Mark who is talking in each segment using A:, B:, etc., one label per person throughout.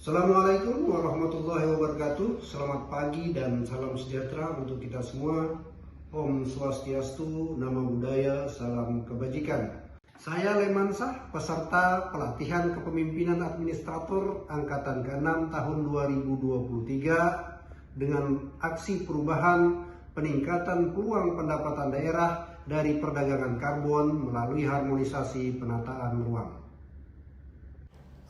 A: Assalamualaikum warahmatullahi wabarakatuh. Selamat pagi dan salam sejahtera untuk kita semua. Om Swastiastu, Namo Buddhaya, salam kebajikan. Saya Lemansah, peserta pelatihan kepemimpinan administrator Angkatan ke-6 tahun 2023 dengan aksi perubahan peningkatan peluang pendapatan daerah dari perdagangan karbon melalui harmonisasi penataan ruang.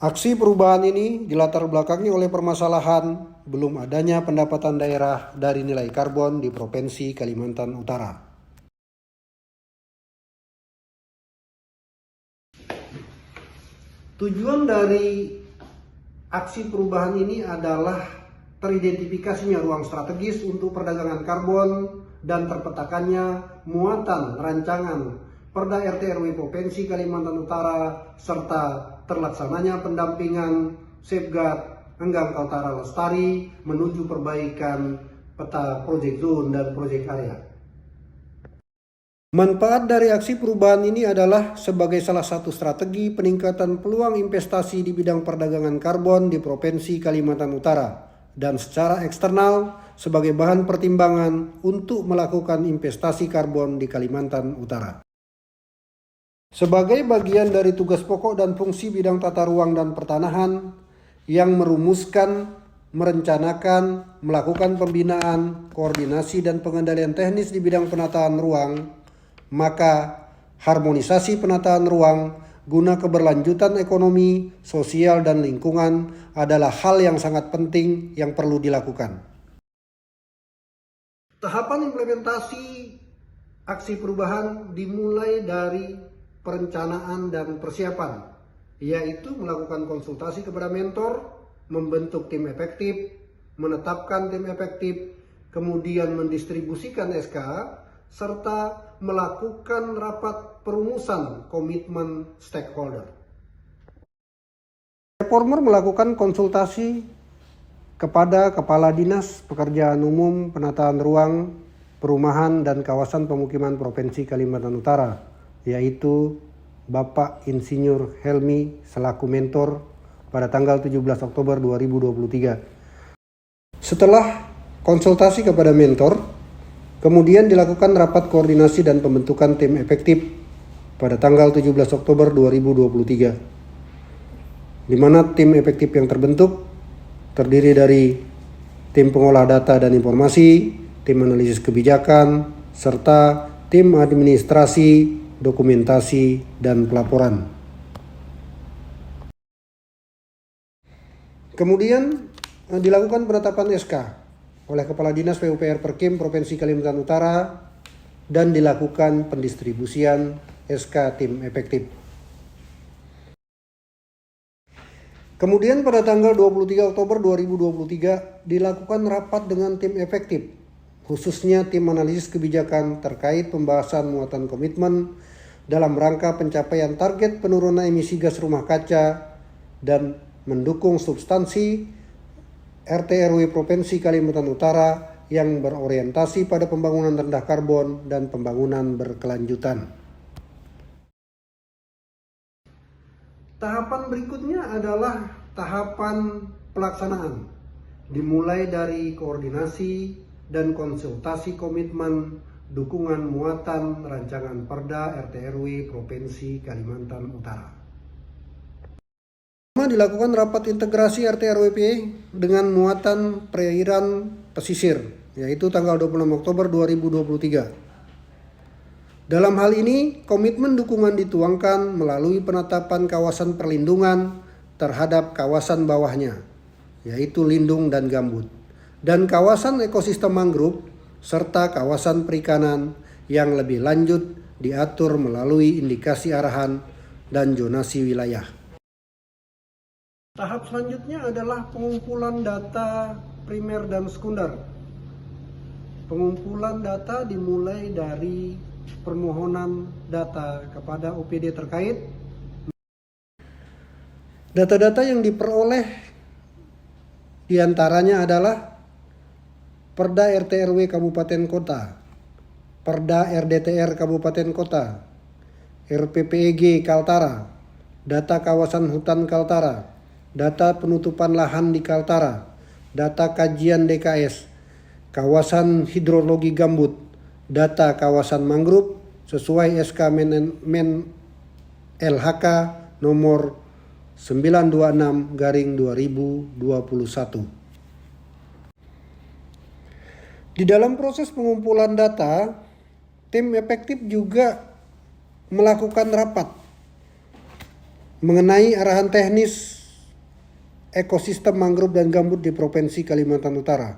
A: Aksi perubahan ini dilatar belakangi oleh permasalahan belum adanya pendapatan daerah dari nilai karbon di Provinsi Kalimantan Utara. Tujuan dari aksi perubahan ini adalah teridentifikasinya ruang strategis untuk perdagangan karbon dan terpetakannya muatan rancangan Perda RT RW Provinsi Kalimantan Utara serta terlaksananya pendampingan safeguard Enggang Kaltara Lestari menuju perbaikan peta project zone dan project area. Manfaat dari aksi perubahan ini adalah sebagai salah satu strategi peningkatan peluang investasi di bidang perdagangan karbon di Provinsi Kalimantan Utara dan secara eksternal sebagai bahan pertimbangan untuk melakukan investasi karbon di Kalimantan Utara. Sebagai bagian dari tugas pokok dan fungsi bidang tata ruang dan pertanahan yang merumuskan, merencanakan, melakukan pembinaan, koordinasi dan pengendalian teknis di bidang penataan ruang, maka harmonisasi penataan ruang guna keberlanjutan ekonomi, sosial dan lingkungan adalah hal yang sangat penting yang perlu dilakukan. Tahapan implementasi aksi perubahan dimulai dari perencanaan dan persiapan, yaitu melakukan konsultasi kepada mentor, membentuk tim efektif, menetapkan tim efektif, kemudian mendistribusikan SK, serta melakukan rapat perumusan komitmen stakeholder. Reformer melakukan konsultasi kepada Kepala Dinas Pekerjaan Umum, Penataan Ruang, Perumahan dan Kawasan Pemukiman Provinsi Kalimantan Utara, yaitu Bapak Insinyur Helmi selaku mentor pada tanggal 17 Oktober 2023. Setelah konsultasi kepada mentor, kemudian dilakukan rapat koordinasi dan pembentukan tim efektif pada tanggal 17 Oktober 2023. Di mana tim efektif yang terbentuk terdiri dari tim pengolah data dan informasi, tim analisis kebijakan, serta tim administrasi, dokumentasi, dan pelaporan. Kemudian dilakukan penetapan SK oleh Kepala Dinas PUPR Perkim Provinsi Kalimantan Utara dan dilakukan pendistribusian SK tim efektif. Kemudian pada tanggal 23 Oktober 2023 dilakukan rapat dengan tim efektif, khususnya tim analisis kebijakan terkait pembahasan muatan komitmen dalam rangka pencapaian target penurunan emisi gas rumah kaca dan mendukung substansi RT RW Provinsi Kalimantan Utara yang berorientasi pada pembangunan rendah karbon dan pembangunan berkelanjutan. Tahapan berikutnya adalah tahapan pelaksanaan, dimulai dari koordinasi dan konsultasi komitmen dukungan muatan rancangan Perda RT RW Provinsi Kalimantan Utara. Dilakukan rapat integrasi RT RWP dengan muatan perairan pesisir, yaitu tanggal 26 Oktober 2023. Dalam hal ini, komitmen dukungan dituangkan melalui penetapan kawasan perlindungan terhadap kawasan bawahnya, yaitu lindung dan gambut, dan kawasan ekosistem mangrove, serta kawasan perikanan yang lebih lanjut diatur melalui indikasi arahan dan zonasi wilayah. Tahap selanjutnya adalah pengumpulan data primer dan sekunder. Pengumpulan data dimulai dari permohonan data kepada OPD terkait. Data-data yang diperoleh diantaranya adalah Perda RT RW Kabupaten Kota, Perda RDTR Kabupaten Kota, RPPEG Kaltara, data kawasan hutan Kaltara, data penutupan lahan di Kaltara, data kajian DKS, kawasan hidrologi gambut, data kawasan mangrove sesuai SK Men LHK nomor 926/2021. Di dalam proses pengumpulan data, tim efektif juga melakukan rapat mengenai arahan teknis ekosistem mangrove dan gambut di Provinsi Kalimantan Utara,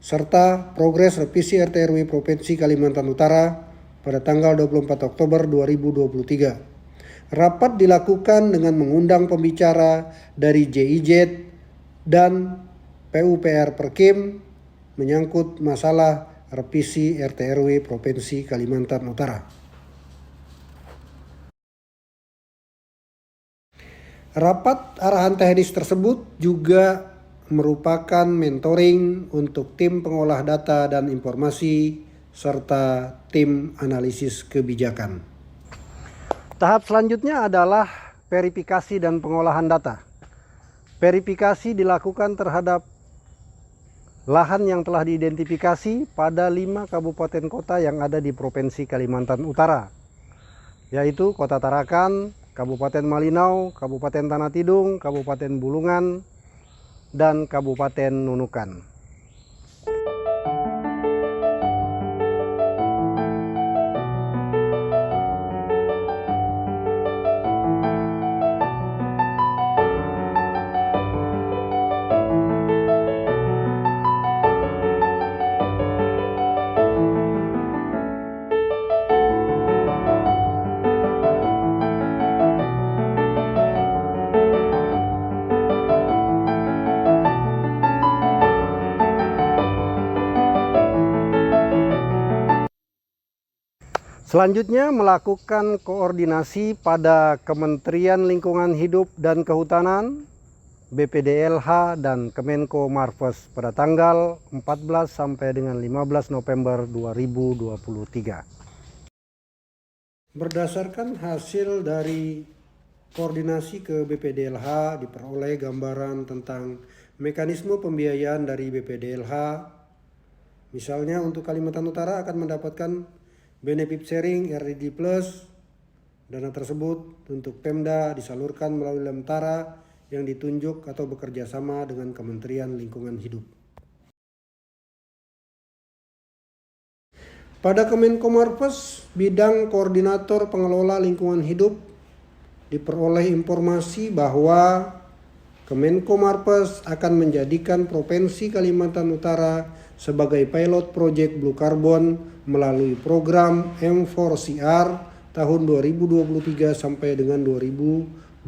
A: serta progres revisi RT/RW Provinsi Kalimantan Utara pada tanggal 24 Oktober 2023. Rapat dilakukan dengan mengundang pembicara dari JIZ dan PUPR Perkim menyangkut masalah revisi RT/RW Provinsi Kalimantan Utara. Rapat arahan teknis tersebut juga merupakan mentoring untuk tim pengolah data dan informasi serta tim analisis kebijakan. Tahap selanjutnya adalah verifikasi dan pengolahan data. Verifikasi dilakukan terhadap lahan yang telah diidentifikasi pada 5 kabupaten kota yang ada di Provinsi Kalimantan Utara, yaitu Kota Tarakan, Kabupaten Malinau, Kabupaten Tanah Tidung, Kabupaten Bulungan, dan Kabupaten Nunukan. Selanjutnya melakukan koordinasi pada Kementerian Lingkungan Hidup dan Kehutanan, BPDLH, dan Kemenko Marves pada tanggal 14 sampai dengan 15 November 2023. Berdasarkan hasil dari koordinasi ke BPDLH diperoleh gambaran tentang mekanisme pembiayaan dari BPDLH. Misalnya untuk Kalimantan Utara akan mendapatkan benefit sharing RDD Plus. Dana tersebut untuk Pemda disalurkan melalui Lemtara yang ditunjuk atau bekerja sama dengan Kementerian Lingkungan Hidup. Pada Kemenko Marves, bidang koordinator pengelola lingkungan hidup, diperoleh informasi bahwa Kemenko Marves akan menjadikan Provinsi Kalimantan Utara sebagai pilot project Blue Carbon melalui program M4CR tahun 2023 sampai dengan 2027.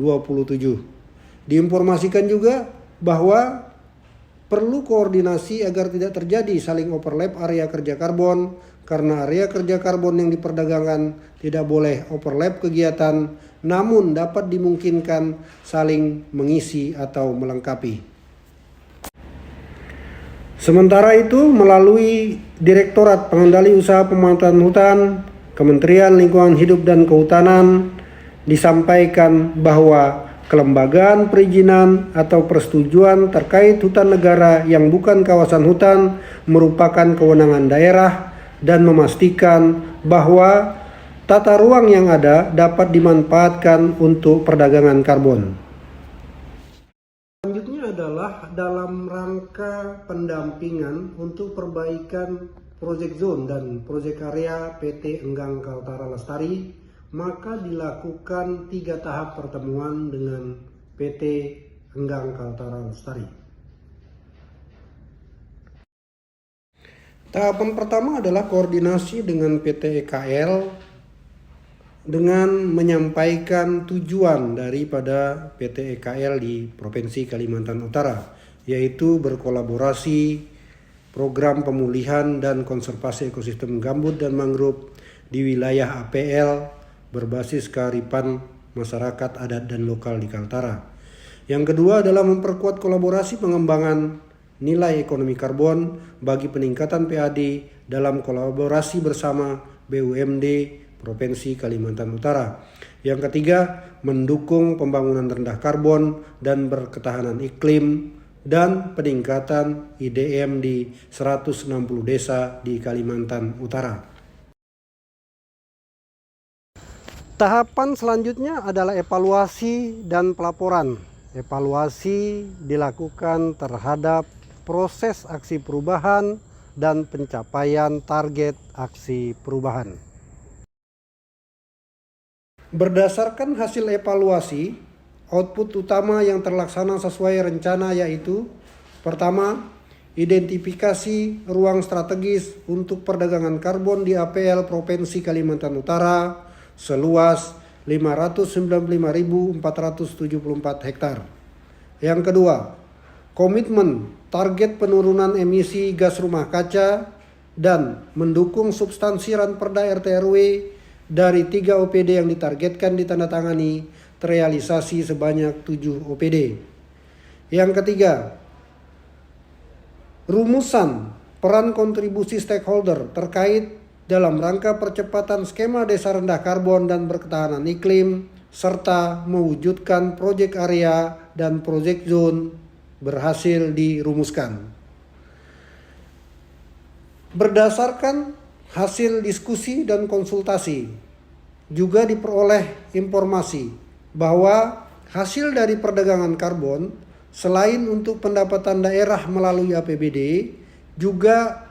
A: Diinformasikan juga bahwa perlu koordinasi agar tidak terjadi saling overlap area kerja karbon, karena area kerja karbon yang diperdagangkan tidak boleh overlap kegiatan, namun dapat dimungkinkan saling mengisi atau melengkapi. Sementara itu, melalui Direktorat Pengendali Usaha Pemanfaatan Hutan, Kementerian Lingkungan Hidup dan Kehutanan, disampaikan bahwa kelembagaan perizinan atau persetujuan terkait hutan negara yang bukan kawasan hutan merupakan kewenangan daerah dan memastikan bahwa tata ruang yang ada dapat dimanfaatkan untuk perdagangan karbon. Selanjutnya adalah dalam rangka pendampingan untuk perbaikan project zone dan project area PT Enggang Kaltara Lestari, maka dilakukan 3 tahap pertemuan dengan PT Enggang Kaltara Lestari. Tahapan pertama adalah koordinasi dengan PT EKL dengan menyampaikan tujuan daripada PT EKL di Provinsi Kalimantan Utara, yaitu berkolaborasi program pemulihan dan konservasi ekosistem gambut dan mangrove di wilayah APL berbasis kearifan masyarakat adat dan lokal di Kaltara. Yang kedua adalah memperkuat kolaborasi pengembangan nilai ekonomi karbon bagi peningkatan PAD dalam kolaborasi bersama BUMD Provinsi Kalimantan Utara. Yang ketiga, mendukung pembangunan rendah karbon dan berketahanan iklim dan peningkatan IDM di 160 desa di Kalimantan Utara. Tahapan selanjutnya adalah evaluasi dan pelaporan. Evaluasi dilakukan terhadap proses aksi perubahan dan pencapaian target aksi perubahan. Berdasarkan hasil evaluasi, output utama yang terlaksana sesuai rencana yaitu: pertama, identifikasi ruang strategis untuk perdagangan karbon di APL Provinsi Kalimantan Utara seluas 595.474 hektar. Yang kedua, komitmen target penurunan emisi gas rumah kaca dan mendukung substansi Ranperda RT/RW dari 3 OPD yang ditargetkan ditandatangani terrealisasi sebanyak 7 OPD. Yang ketiga, rumusan peran kontribusi stakeholder terkait dalam rangka percepatan skema desa rendah karbon dan berketahanan iklim, serta mewujudkan proyek area dan proyek zone berhasil dirumuskan. Berdasarkan hasil diskusi dan konsultasi, juga diperoleh informasi bahwa hasil dari perdagangan karbon selain untuk pendapatan daerah melalui APBD, juga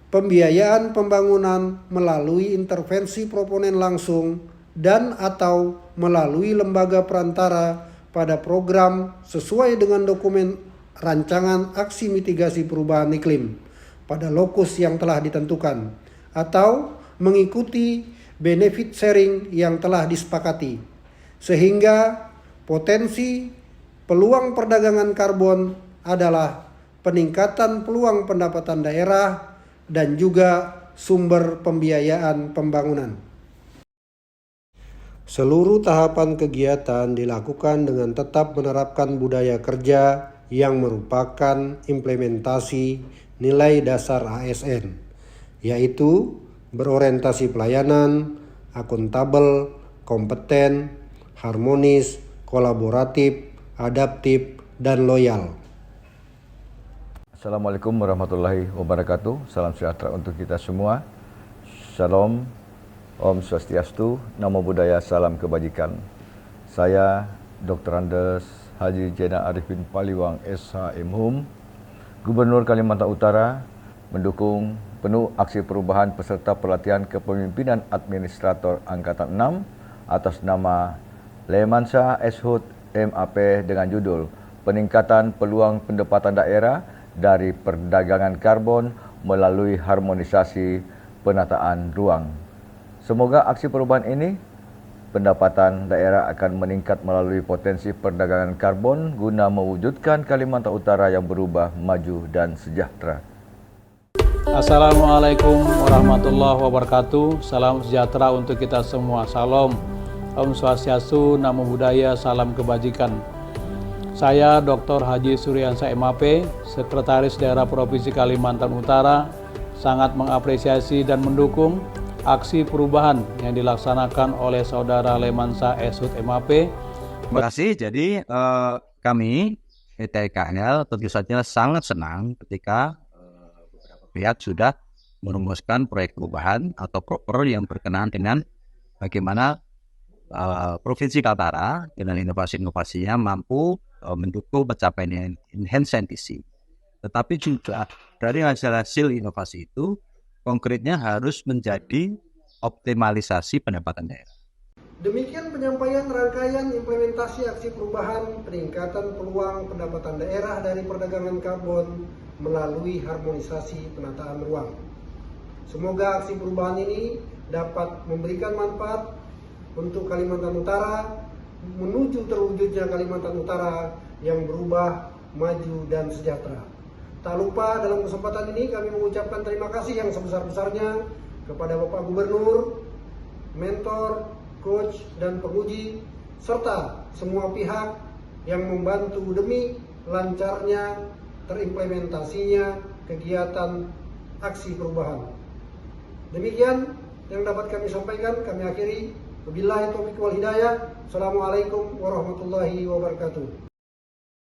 A: pembiayaan pembangunan melalui intervensi proponen langsung dan atau melalui lembaga perantara pada program sesuai dengan dokumen rancangan aksi mitigasi perubahan iklim pada lokus yang telah ditentukan, atau mengikuti benefit sharing yang telah disepakati, sehingga potensi peluang perdagangan karbon adalah peningkatan peluang pendapatan daerah dan juga sumber pembiayaan pembangunan. Seluruh tahapan kegiatan dilakukan dengan tetap menerapkan budaya kerja yang merupakan implementasi nilai dasar ASN, yaitu berorientasi pelayanan, akuntabel, kompeten, harmonis, kolaboratif, adaptif, dan loyal.
B: Assalamualaikum warahmatullahi wabarakatuh. Salam sejahtera untuk kita semua. Shalom, Om Swastiastu, Namo Buddhaya, Salam Kebajikan. Saya Dr. Andes Haji Jena Arifin Paliwang SH.M.Hum, Gubernur Kalimantan Utara, mendukung penuh aksi perubahan peserta pelatihan kepemimpinan administrator Angkatan 6 atas nama Lemansa Eshut MAP dengan judul Peningkatan Peluang Pendapatan Daerah dari Perdagangan Karbon melalui Harmonisasi Penataan Ruang. Semoga aksi perubahan ini pendapatan daerah akan meningkat melalui potensi perdagangan karbon guna mewujudkan Kalimantan Utara yang berubah, maju dan sejahtera.
C: Assalamualaikum warahmatullahi wabarakatuh. Salam sejahtera untuk kita semua. Salam, Om Swastiastu, Namo Buddhaya, Salam Kebajikan. Saya Dr. Haji Suryansa MAP, Sekretaris Daerah Provinsi Kalimantan Utara, sangat mengapresiasi dan mendukung aksi perubahan yang dilaksanakan oleh Saudara Lemansa Eshut MAP.
D: Terima kasih. Jadi kami PTKL tentu saja sangat senang ketika pihak sudah merumuskan proyek perubahan atau proper yang berkenaan dengan bagaimana Provinsi Kaltara dengan inovasi-inovasinya mampu mendukung pencapaian enhanced NTC. Tetapi juga dari hasil-hasil inovasi itu konkretnya harus menjadi optimalisasi pendapatan daerah.
A: Demikian penyampaian rangkaian implementasi aksi perubahan peningkatan peluang pendapatan daerah dari perdagangan karbon melalui harmonisasi penataan ruang. Semoga aksi perubahan ini dapat memberikan manfaat untuk Kalimantan Utara menuju terwujudnya Kalimantan Utara yang berubah, maju, dan sejahtera. Tak lupa dalam kesempatan ini kami mengucapkan terima kasih yang sebesar-besarnya kepada Bapak Gubernur, mentor, coach, dan penguji, serta semua pihak yang membantu demi lancarnya terimplementasinya kegiatan aksi perubahan. Demikian yang dapat kami sampaikan, kami akhiri. Wabillahi taufiq wal hidayah. Assalamualaikum warahmatullahi wabarakatuh.